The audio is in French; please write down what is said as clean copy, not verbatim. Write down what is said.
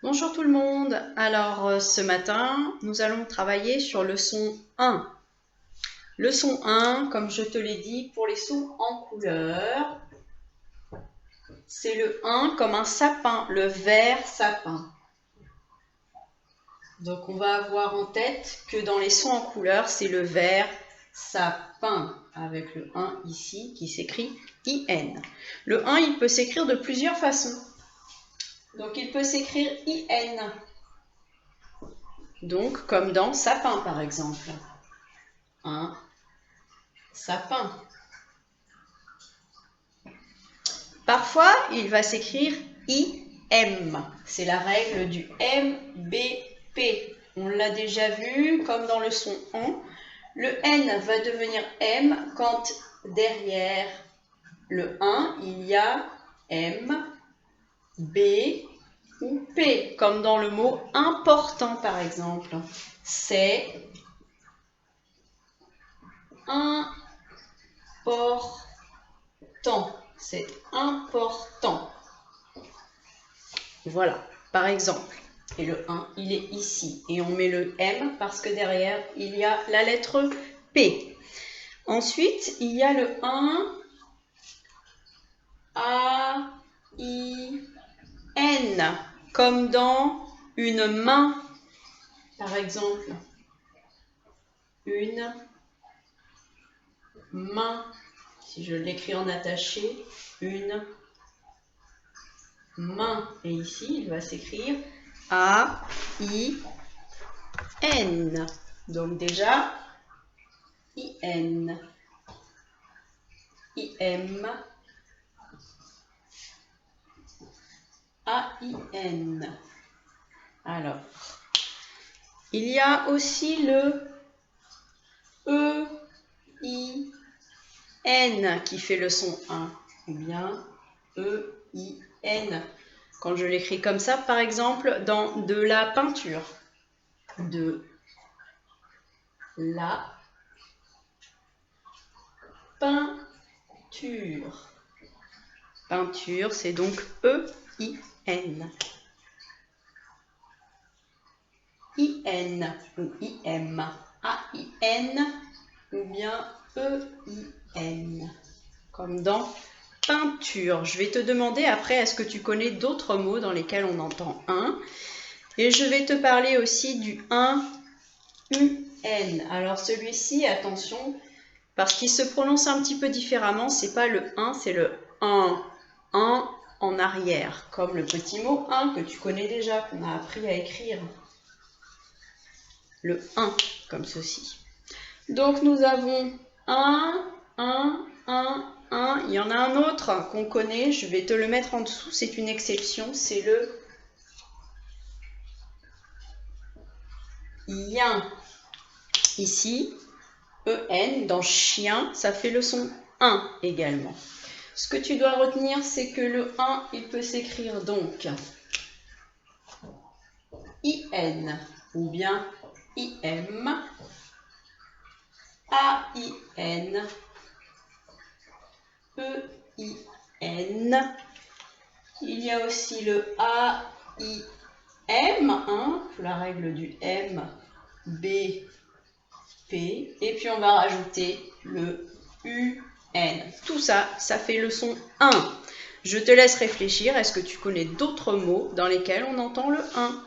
Bonjour tout le monde. Alors ce matin, nous allons travailler sur le son 1. Le son 1, comme je te l'ai dit, pour les sons en couleur, c'est le 1 comme un sapin, le vert sapin. Donc on va avoir en tête que dans les sons en couleur, c'est le vert sapin, avec le 1 ici qui s'écrit IN. Le 1, il peut s'écrire de plusieurs façons. Donc il peut s'écrire IN. Donc, comme dans sapin, par exemple. Un sapin. Parfois, il va s'écrire IM. C'est la règle du MBP. On l'a déjà vu, comme dans le son AN. Le N va devenir M quand derrière le 1, il y a M, B ou P, comme dans le mot important, par exemple. C'est important. C'est important. Voilà, par exemple. Et le 1, il est ici. Et on met le M parce que derrière, il y a la lettre P. Ensuite, il y a le 1, A, I, N, comme dans une main, par exemple. Une main. Si je l'écris en attaché, une main. Et ici, il va s'écrire A-I-N. Donc déjà, I-N. I-M. A-I-N. Alors, il y a aussi le E-I-N qui fait le son 1. Ou bien E-I-N. Quand je l'écris comme ça, par exemple, dans de la peinture. De la peinture. Peinture, c'est donc E-I-N. I-N ou I-M. A-I-N ou bien E-I-N. Comme dans peinture. Je vais te demander après, est-ce que tu connais d'autres mots dans lesquels on entend un? Et je vais te parler aussi du 1 UN. Alors celui-ci, attention, parce qu'il se prononce un petit peu différemment, c'est pas le 1, c'est le 1 en arrière, comme le petit mot 1 que tu connais déjà, qu'on a appris à écrire. Le 1, comme ceci. Donc nous avons 1, 1, 1, 1. Il y en a un autre qu'on connaît, je vais te le mettre en dessous, c'est une exception, c'est le ien. Ici, EN, dans chien, ça fait le son 1 également. Ce que tu dois retenir, c'est que le 1, il peut s'écrire donc IN ou bien IM, AIN, EIN. Il y a aussi le AIM, hein, la règle du M, B, P. Et puis on va rajouter le UN. Tout ça, ça fait le son 1. Je te laisse réfléchir. Est-ce que tu connais d'autres mots dans lesquels on entend le 1?